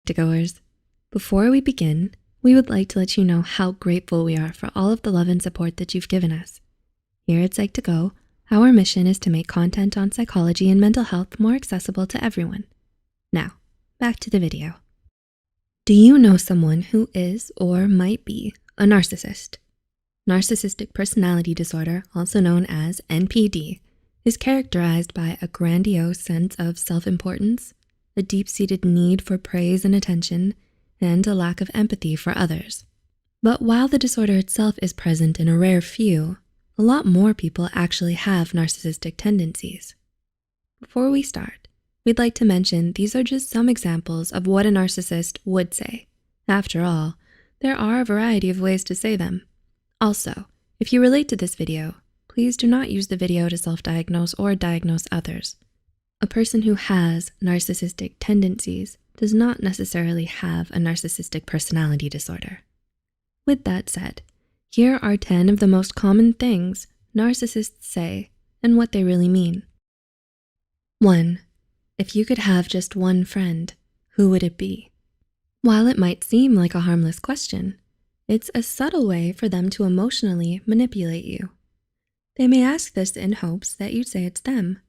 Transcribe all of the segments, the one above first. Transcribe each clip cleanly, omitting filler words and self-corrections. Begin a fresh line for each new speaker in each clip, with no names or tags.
Psych2Goers. Before we begin, we would like to let you know how grateful we are for all of the love and support that you've given us. Here at Psych2Go, our mission is to make content on psychology and mental health more accessible to everyone. Now, back to the video. Do you know someone who is or might be a narcissist? Narcissistic personality disorder, also known as NPD, is characterized by a grandiose sense of self-importance, a deep-seated need for praise and attention, and a lack of empathy for others. But while the disorder itself is present in a rare few, a lot more people actually have narcissistic tendencies. Before we start, we'd like to mention these are just some examples of what a narcissist would say. After all, there are a variety of ways to say them. Also, if you relate to this video, please do not use the video to self-diagnose or diagnose others. A person who has narcissistic tendencies does not necessarily have a narcissistic personality disorder. With that said, here are 10 of the most common things narcissists say and what they really mean. 1. If you could have just one friend, who would it be? While it might seem like a harmless question, it's a subtle way for them to emotionally manipulate you. They may ask this in hopes that you'd say it's them.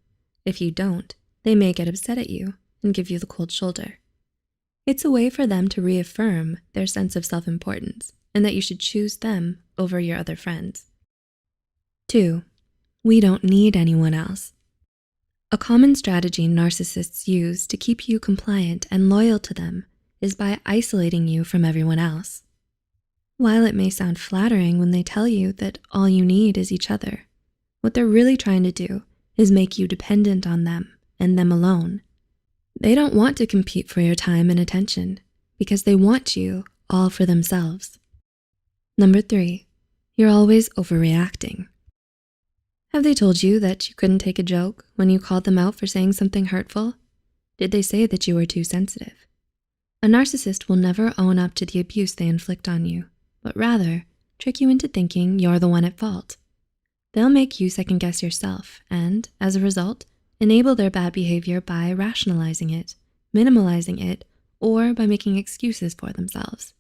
If you don't, they may get upset at you and give you the cold shoulder. It's a way for them to reaffirm their sense of self-importance and that you should choose them over your other friends. 2. We don't need anyone else. A common strategy narcissists use to keep you compliant and loyal to them is by isolating you from everyone else. While it may sound flattering when they tell you that all you need is each other, what they're really trying to do is make you dependent on them and them alone. They don't want to compete for your time and attention because they want you all for themselves. 3, you're always overreacting. Have they told you that you couldn't take a joke when you called them out for saying something hurtful? Did they say that you were too sensitive? A narcissist will never own up to the abuse they inflict on you, but rather trick you into thinking you're the one at fault. They'll make you second-guess yourself and, as a result, enable their bad behavior by rationalizing it, minimalizing it, or by making excuses for themselves.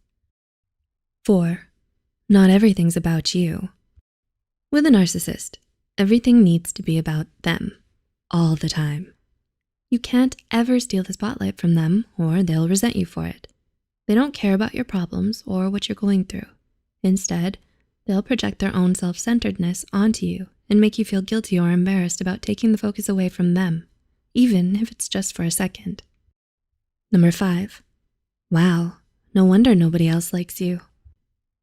4, not everything's about you. With a narcissist, everything needs to be about them, all the time. You can't ever steal the spotlight from them or they'll resent you for it. They don't care about your problems or what you're going through. Instead, they'll project their own self-centeredness onto you and make you feel guilty or embarrassed about taking the focus away from them, even if it's just for a second. 5, wow, no wonder nobody else likes you.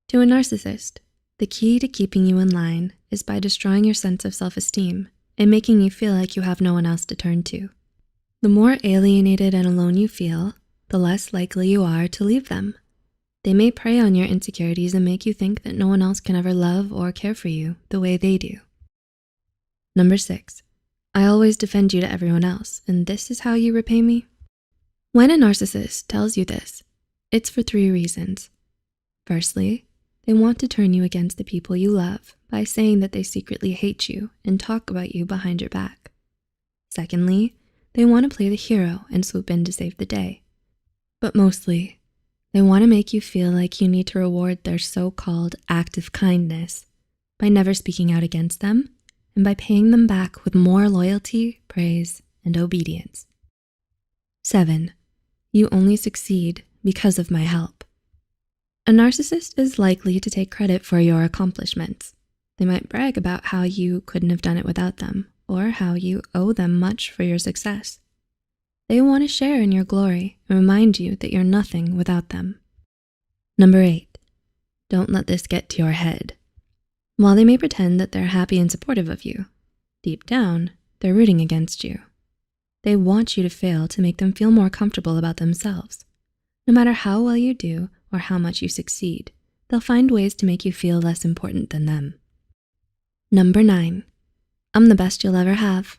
To a narcissist, the key to keeping you in line is by destroying your sense of self-esteem and making you feel like you have no one else to turn to. The more alienated and alone you feel, the less likely you are to leave them. They may prey on your insecurities and make you think that no one else can ever love or care for you the way they do. 6, I always defend you to everyone else, and this is how you repay me? When a narcissist tells you this, it's for 3 reasons. Firstly, they want to turn you against the people you love by saying that they secretly hate you and talk about you behind your back. Secondly, they want to play the hero and swoop in to save the day. But mostly, they want to make you feel like you need to reward their so-called act of kindness by never speaking out against them and by paying them back with more loyalty, praise, and obedience. 7, you only succeed because of my help. A narcissist is likely to take credit for your accomplishments. They might brag about how you couldn't have done it without them or how you owe them much for your success. They want to share in your glory and remind you that you're nothing without them. 8, don't let this get to your head. While they may pretend that they're happy and supportive of you, deep down, they're rooting against you. They want you to fail to make them feel more comfortable about themselves. No matter how well you do or how much you succeed, they'll find ways to make you feel less important than them. 9, I'm the best you'll ever have.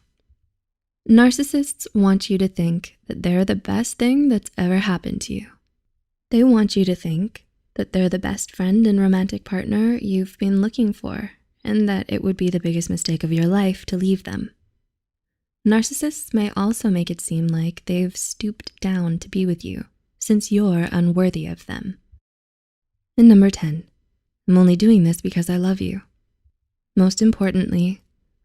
Narcissists want you to think that they're the best thing that's ever happened to you. They want you to think that they're the best friend and romantic partner you've been looking for, and that it would be the biggest mistake of your life to leave them. Narcissists may also make it seem like they've stooped down to be with you, since you're unworthy of them. And number 10, I'm only doing this because I love you. Most importantly,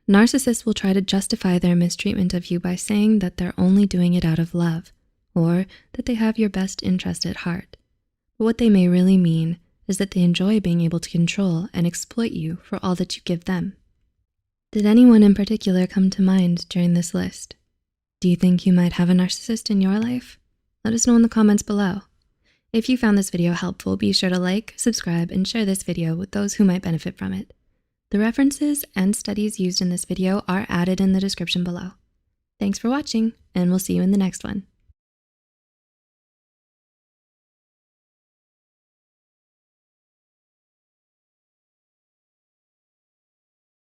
narcissists will try to justify their mistreatment of you by saying that they're only doing it out of love, or that they have your best interest at heart. But what they may really mean is that they enjoy being able to control and exploit you for all that you give them. Did anyone in particular come to mind during this list? Do you think you might have a narcissist in your life? Let us know in the comments below. If you found this video helpful, be sure to like, subscribe, and share this video with those who might benefit from it. The references and studies used in this video are added in the description below. Thanks for watching, and we'll see you in the next one.